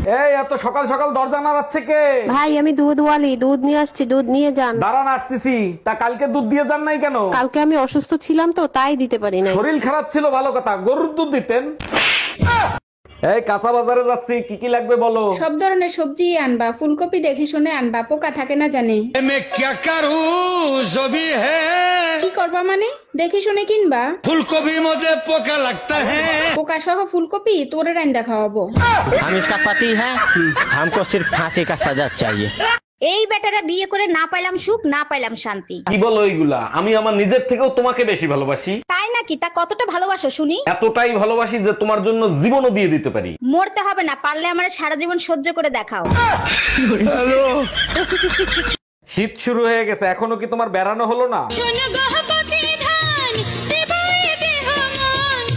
এই এত সকাল সকাল দরজা নাড়াচ্ছে কে? ভাই আমি দুধওয়ালি, দুধ নিয়ে আসছি, দুধ নিয়ে যান। দাঁড়ান আসতেছি। তা কালকে দুধ দিয়ে যান নাই কেন? কালকে আমি অসুস্থ ছিলাম তো তাই দিতে পারি নাই। শরীর খারাপ ছিল ভালো কথা, গরুর দুধ দিতেন। এই কাঁচা বাজারে যাচ্ছি, কি কি লাগবে বলো। সব ধরনের সবজি আনবা, ফুলকপি দেখে শুনে আনবা, পোকা থাকে না জানি। কি করবা মানে? দেখে শুনে কিনবা। ফুলকপির মধ্যে পোকা লাগতা হ্যাঁ। পোকা সহ ফুলকপি তোরে রান্দা খাওয়াবো। हम इसका पति है, हमको सिर्फ फांसी का सजा चाहिए। এই বেটারা বিয়ে করে না পাইলাম সুখ, না পাইলাম শান্তি। কি বলো এইগুলা? আমি আমার নিজের থেকেও তোমাকে বেশি ভালোবাসি। তাই নাকি? তা কতটা ভালোবাসো শুনি? এতটাই ভালোবাসি যে তোমার জন্য জীবনও দিয়ে দিতে পারি। মরতে হবে না, পারলে আমার সারা জীবন সহ্য করে দেখাও। শীত শুরু হয়ে গেছে, এখনো কি তোমার বেড়ানো হলো না?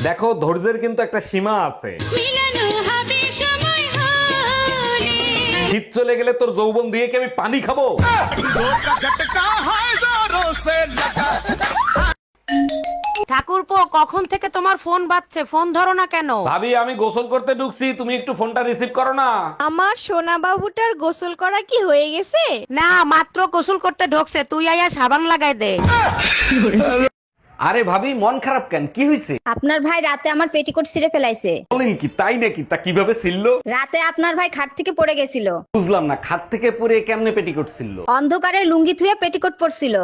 দেখো ধৈর্যের কিন্তু একটা সীমা আছে। শীত চলে গেলে তোর যৌবন দিয়ে কি আমি পানি খাবো? ঠাকুরপো, কখন থেকে তোমার ফোন বাজছে, ফোন ধরো না কেন? ভাবি আমি গোসল করতে ঢুকছি, তুমি একটু ফোনটা রিসিভ করো না। আমার সোনা বাবুটার গোসল করা কি হয়ে গেছে? না, মাত্র গোসল করতে ঢোকছে, তুই আয়া সাবান লাগাই দে। আরে ভাবি মন খারাপ কেন, কি হয়েছে? আপনার ভাই রাতে আমার পেটিকোট ছিঁড়ে ফেলাইছে। বলেন কি, তাই নাকি? তা কিভাবে ছিল? রাতে আপনার ভাই খাট থেকে পড়ে গেছিল। বুঝলাম না, খাট থেকে পরে কেমনে পেটি করছিল? অন্ধকারে লুঙ্গি থুয়ে পেটিকোট পরছিল।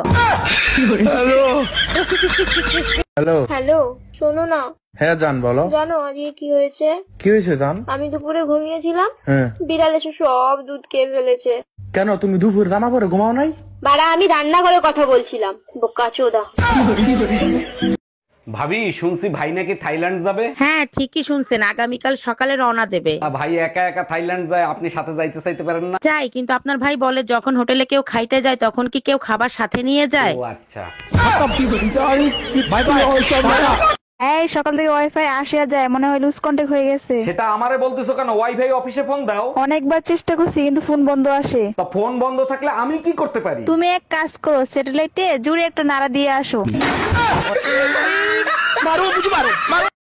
হ্যালো, শোনো না। হ্যাঁ জান বলো। জানো আজকে কি হয়েছে? কি হয়েছে জান? আমি দুপুরে ঘুমিয়েছিলাম, হ্যাঁ। বিড়াল এসে সব দুধ খেয়ে ফেলেছে। কেন তুমি দুপুর জামা পরে ঘুমাও নাই? বাড়া, আমি রান্নাঘরে কথা বলছিলাম, বোকাচোদা। ভাবি শুনছি ভাই নাকি থাইল্যান্ড যাবে। হ্যাঁ ঠিকই শুনছেন, আগামীকাল সকালে রওনা দেবে। ভাই একা একা থাইল্যান্ড যায়, আপনি সাথে যাইতে চাইতে পারেন না? যাই, কিন্তু আপনার ভাই বলে যখন হোটেলে কেউ খাইতে যায় তখন কি কেউ খাবার সাথে নিয়ে যায়? ও আচ্ছা। এই সকাল থেকে ওয়াইফাই আসে আর যায়, মনে হয় লুজ কন্টাক্ট হয়ে গেছে। সেটা আমারে বলতেছো কেন? ওয়াইফাই অফিসে ফোন দাও। অনেকবার চেষ্টা করছি কিন্তু ফোন বন্ধ আসে। তা ফোন বন্ধ থাকলে আমি কি করতে পারি? তুমি এক কাজ করো, স্যাটেলাইটে জুড়ে একটা নাড়া দিয়ে আসো।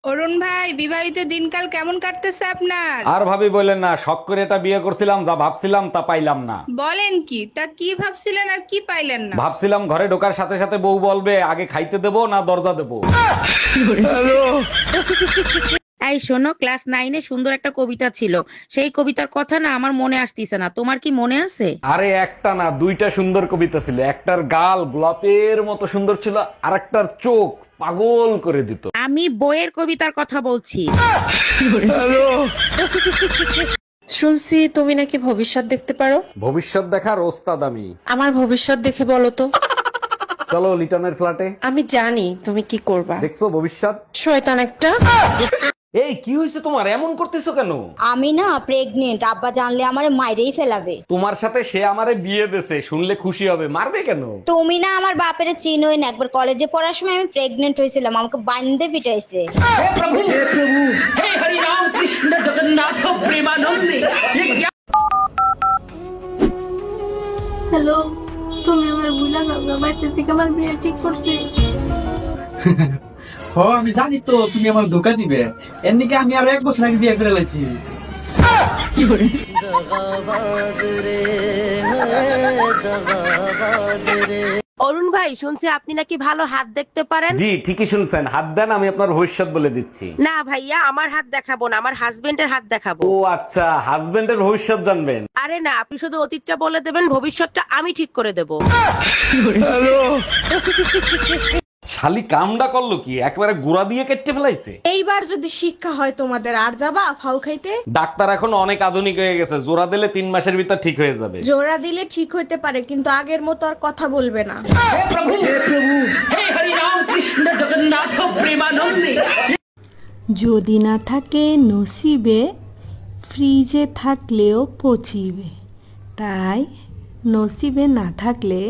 অরুণ ভাই, বিবাহিত দিনকাল কেমন কাটতেছে আপনার? আর ভাবি বললেন না, শখ করে এটা বিয়ে করছিলাম, যা ভাবছিলাম তা পাইলাম না। বলেন কি? তা কি ভাবছিলেন আর কি পাইলেন না? ভাবছিলাম ঘরে ঢোকার সাথে সাথে বউ বলবে আগে খাইতে দেবো না দরজা দেবো। এই শোনো, ক্লাস 9-এ সুন্দর একটা কবিতা ছিল, সেই কবিতার কথা না আমার মনে আসতিছে না, তোমার কি মনে আছে? আরে একটা না, দুইটা সুন্দর কবিতা ছিল। একটার গাল গোলাপের মতো সুন্দর ছিল, আর একটার চোখ পাগল করে দিত। আমি বইয়ের কবিতার কথা বলছি। শুনছি তুমি নাকি ভবিষ্যৎ দেখতে পারো। ভবিষ্যৎ দেখার ওস্তাদ আমি। আমার ভবিষ্যৎ দেখে বলো তো। চলো লিটনের ফ্ল্যাটে। আমি জানি তুমি কি করবা। দেখছো ভবিষ্যৎ? শয়তান একটা। এই কি হয়েছে তোমার, এমন করতেছো কেন? আমি না প্রেগনেন্ট, আব্বা জানলে আমারে মাইরেই ফেলাবে। তোমার সাথে সে আমারে বিয়ে দেছে, শুনলে খুশি হবে, মারবে কেন? তুমি না আমার বাপের চিনোই না, একবার কলেজে পড়ার সময় আমি প্রেগনেন্ট হয়েছিলাম, আমাকে বান্ধে পিটাইছে। হ্যালো, তুমি আমার ভুলা যাও, বাইরে থেকে আমার বিয়ে ঠিক করছি। ও আমি জানি তো তুমি আমার ধোকা দিবে, এদিকে আমি আরো 1 বছর আগে বিয়ে করে ফেলেছি। অরুণ ভাই, শুনছি আপনি নাকি ভালো হাত দেখতে পারেন। জি ঠিকই শুনছেন, হাত দেন, আমি আপনার ভবিষ্যৎ বলে দিচ্ছি। না ভাইয়া, আমার হাত দেখাবো না, আমার হাজবেন্ডের হাত দেখাবো। ও আচ্ছা, হাজবেন্ডের ভবিষ্যৎ জানবেন? আরে না, আপনি শুধু অতীতটা বলে দেবেন, ভবিষ্যৎটা আমি ঠিক করে দেবো। শালি কামডা করলো কি, একবারে গুড়া দিয়ে কেটে ফেলাইছে। এইবার যদি শিক্ষা হয় তোমাদের, আর যাবা ফাউ খাইতে? ডাক্তার এখন অনেক আধুনিক হয়ে গেছে, জোড়া দিলে 3 মাসের ভিতর ঠিক হয়ে যাবে। জোড়া দিলে ঠিক হইতে পারে, কিন্তু আগের মতো আর কথা বলবে না। যদি না থাকে নসিবে, ফ্রিজে থাকলেও পচিবে, তাই নসিবে না থাকলে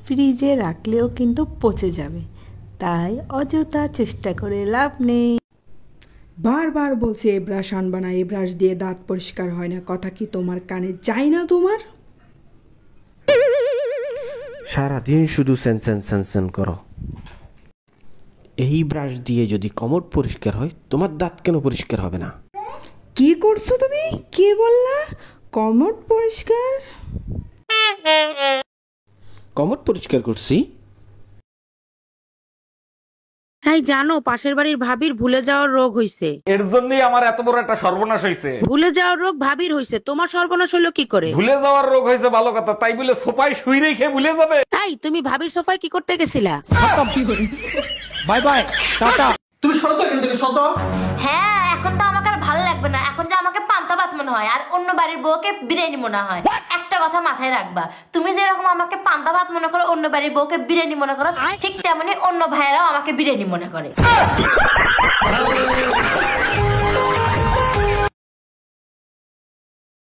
ফ্রিজে রাখলেও কিন্তু পচে যাবে, তাই অযথা চেষ্টা করে লাভ নেই। বারবার বলছে এই ব্রাশ আনবা না, এই ব্রাশ দিয়ে দাঁত পরিষ্কার হয় না, কথা কি তোমার কানে যায় না তোমার? সারাদিন শুধু সেনসেন করো। এই ব্রাশ দিয়ে যদি কোমর পরিষ্কার হয়, তোমার দাঁত কেন পরিষ্কার হবে না? কি করছো তুমি? কি বললা? কমোড পরিষ্কার? কমোড পরিষ্কার করছি। হ্যাঁ, জানো পাশের বাড়ির ভাবির ভুলে যাওয়ার রোগ হইছে। এর জন্যই আমার এত বড় একটা সর্বনাশ হয়েছে। ভুলে যাওয়ার রোগ ভাবির হইছে, তোমার সর্বনাশ হলো কি করে? ভুলে যাওয়ার রোগ হয়েছে ভালো কথা, তাই বলে সোফায় শুই রেখে ভুলে যাবে? তাই তুমি ভাবির সোফায় কি করতে গেছিলা? Bye bye, tata. তুমি শত কিন্তু শত। হ্যাঁ, এখন তো আমাকে আর ভালো লাগবে না। এখন যে আমাকে পান্তা ভাত মনে হয় আর অন্য বাড়ির বউকে বিরিয়ানি মনে হয়। একটা কথা মাথায় রাখবা, তুমি যেরকম আমাকে পান্তা ভাত মনে করো, অন্য বাড়ির বউকে বিরিয়ানি মনে করো, ঠিক তেমনি অন্য ভাইয়েরাও আমাকে বিরিয়ানি মনে করে।